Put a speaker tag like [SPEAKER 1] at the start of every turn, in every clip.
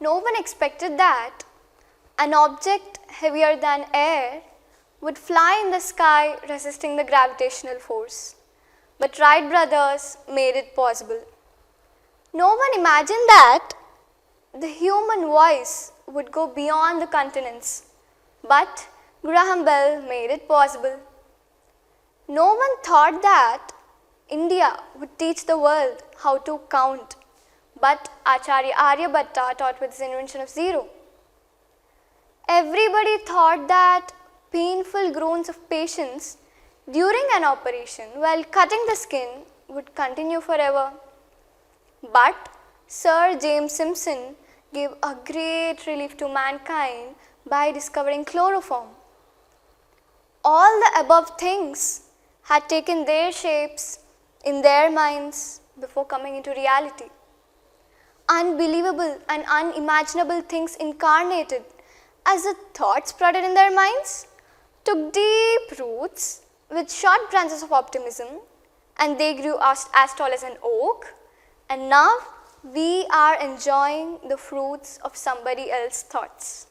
[SPEAKER 1] No one expected that an object heavier than air would fly in the sky resisting the gravitational force. But Wright brothers made it possible. No one imagined that the human voice would go beyond the continents, but Graham Bell made it possible. No one thought that India would teach the world how to count, but Acharya Aryabhatta taught with his invention of zero. Everybody thought that painful groans of patience during an operation while cutting the skin would continue forever. But Sir James Simpson gave a great relief to mankind by discovering chloroform. All the above things had taken their shapes in their minds before coming into reality. Unbelievable and unimaginable things incarnated as the thoughts sprouted in their minds, took deep roots with short branches of optimism, and they grew as tall as an oak, and now we are enjoying the fruits of somebody else's thoughts.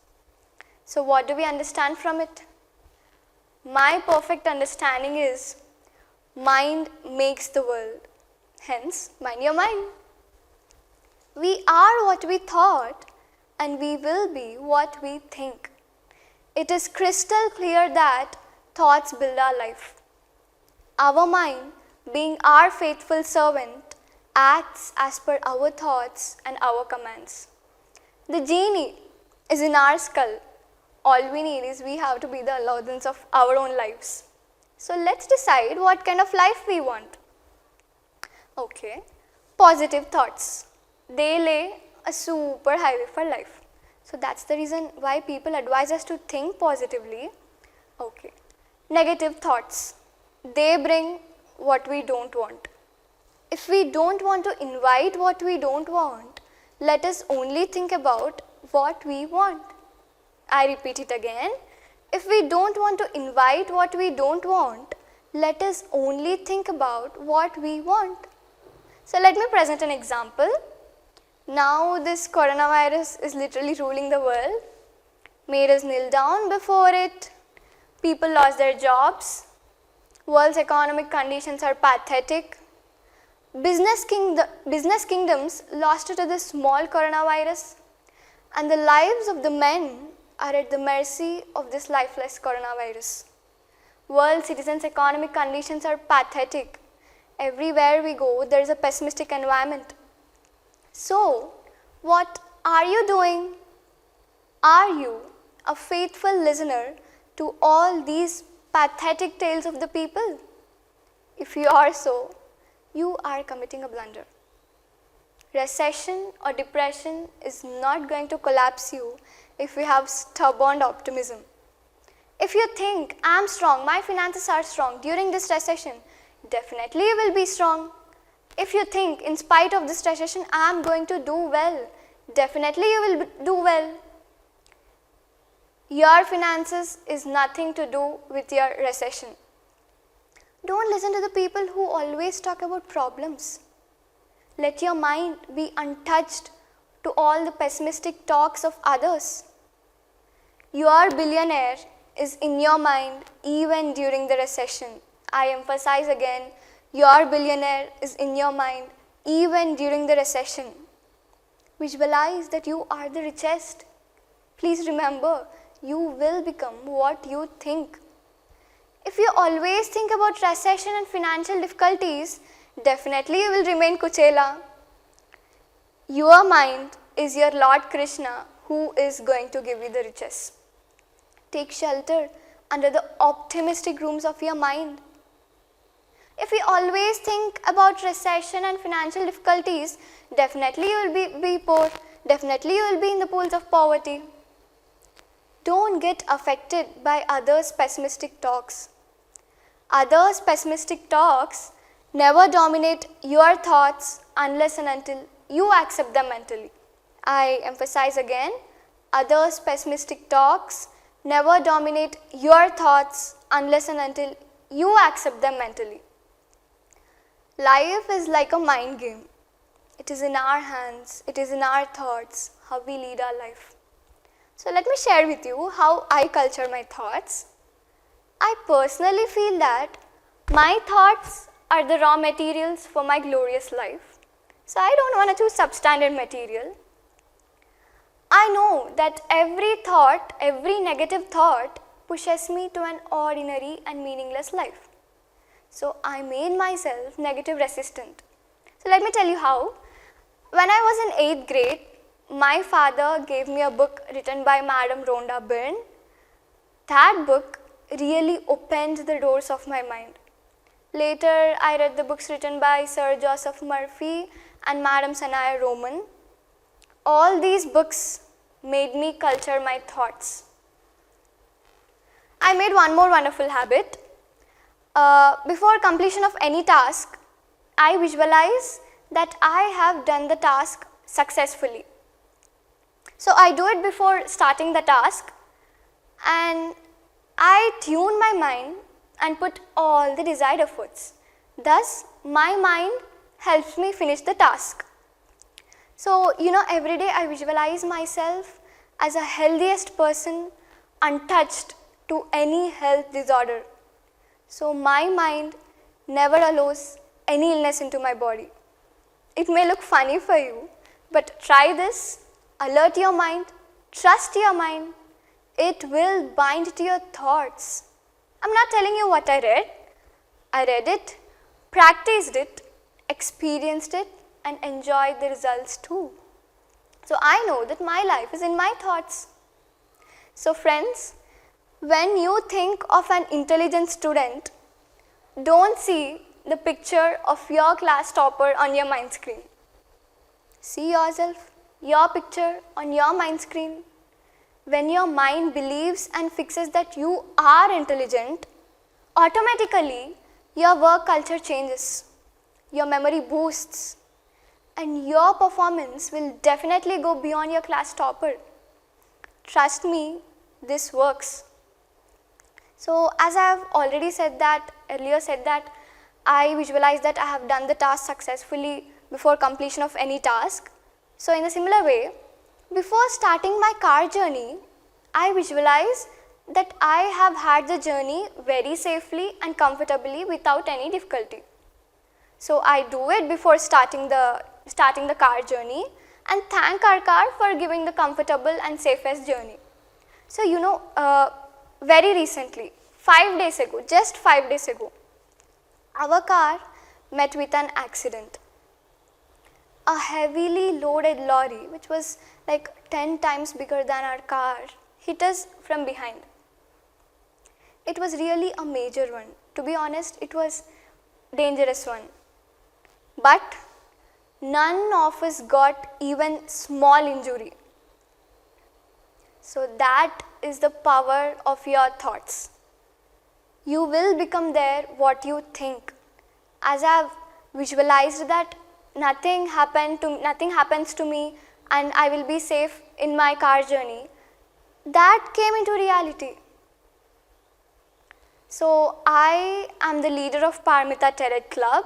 [SPEAKER 1] So what do we understand from it? My perfect understanding is mind makes the world, hence mind your mind. We are what we thought and we will be what we think. It is crystal clear that thoughts build our life. Our mind, being our faithful servant, acts as per our thoughts and our commands. The genie is in our skull. All we need is we have to be the Aladdins of our own lives. So let's decide what kind of life we want. Okay, positive thoughts. They lay a super highway for life. So that's the reason why people advise us to think positively. Okay, negative thoughts. They bring what we don't want. If we don't want to invite what we don't want, let us only think about what we want. I repeat it again. If we don't want to invite what we don't want, let us only think about what we want. So let me present an example. Now this coronavirus is literally ruling the world, made us kneel down before it, people lost their jobs, world's economic conditions are pathetic, business kingdoms lost to this small coronavirus, and the lives of the men are at the mercy of this lifeless coronavirus. World citizens' economic conditions are pathetic. Everywhere we go, there is a pessimistic environment. So, what are you doing? Are you a faithful listener to all these pathetic tales of the people? If you are so, you are committing a blunder. Recession or depression is not going to collapse you if you have stubborn optimism. If you think, I am strong, my finances are strong during this recession, definitely you will be strong. If you think, in spite of this recession, I am going to do well, definitely you will do well. Your finances is nothing to do with your recession. Don't listen to the people who always talk about problems. Let your mind be untouched to all the pessimistic talks of others. Your billionaire is in your mind even during the recession. I emphasize again, your billionaire is in your mind even during the recession. Visualize that you are the richest. Please remember, you will become what you think. If you always think about recession and financial difficulties, definitely you will remain Kuchela. Your mind is your Lord Krishna who is going to give you the riches. Take shelter under the optimistic rooms of your mind. If you always think about recession and financial difficulties, definitely you will be poor. Definitely you will be in the pools of poverty. Don't get affected by others' pessimistic talks. Others' pessimistic talks never dominate your thoughts unless and until you accept them mentally. I emphasize again, others' pessimistic talks never dominate your thoughts unless and until you accept them mentally. Life is like a mind game. It is in our hands, it is in our thoughts, how we lead our life. So let me share with you how I culture my thoughts. I personally feel that my thoughts are the raw materials for my glorious life. So I don't want to choose substandard material. I know that every thought, every negative thought pushes me to an ordinary and meaningless life. So I made myself negative resistant. So let me tell you how. When I was in 8th grade, my father gave me a book written by Madam Rhonda Byrne. That book really opened the doors of my mind. Later, I read the books written by Sir Joseph Murphy and Madam Sanaya Roman. All these books made me culture my thoughts. I made one more wonderful habit. Before completion of any task, I visualize that I have done the task successfully. So I do it before starting the task, and I tune my mind and put all the desired efforts. Thus, my mind helps me finish the task. So, every day I visualize myself as a healthiest person, untouched to any health disorder. So, my mind never allows any illness into my body. It may look funny for you, but try this, alert your mind, trust your mind. It will bind to your thoughts. I'm not telling you what I read. I read it, practiced it, experienced it, and enjoyed the results too. So I know that my life is in my thoughts. So friends, when you think of an intelligent student, don't see the picture of your class topper on your mind screen. See yourself, your picture on your mind screen. When your mind believes and fixes that you are intelligent, automatically your work culture changes, your memory boosts, and your performance will definitely go beyond your class topper. Trust me, this works. So as I have already earlier said that I visualize that I have done the task successfully before completion of any task. So in a similar way, before starting my car journey, I visualize that I have had the journey very safely and comfortably without any difficulty. So I do it before starting the car journey and thank our car for giving the comfortable and safest journey. So very recently, 5 days ago, just 5 days ago, our car met with an accident. A heavily loaded lorry, which was like 10 times bigger than our car, hit us from behind. It was really a major one. To be honest, it was dangerous one. But none of us got even small injury. So that is the power of your thoughts. You will become there what you think. As I have visualized that nothing happens to me and I will be safe in my car journey, that came into reality. So I am the leader of Paramita TEDx Club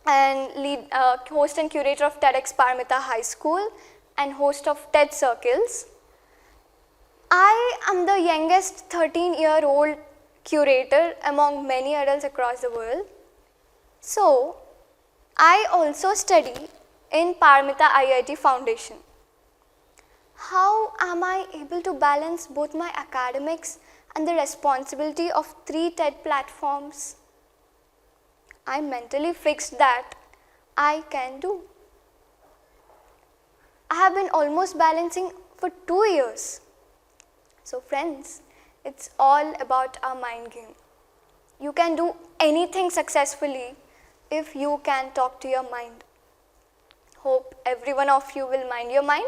[SPEAKER 1] and host and curator of TEDx Paramita High School and host of TED Circles. I am the youngest 13-year-old curator among many adults across the world. So I also study in Paramita IIT Foundation. How am I able to balance both my academics and the responsibility of 3 TED platforms? I mentally fixed that I can do. I have been almost balancing for 2 years. So friends, it's all about our mind game. You can do anything successfully if you can talk to your mind. Hope every one of you will mind your mind,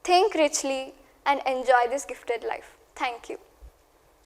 [SPEAKER 1] think richly, and enjoy this gifted life. Thank you.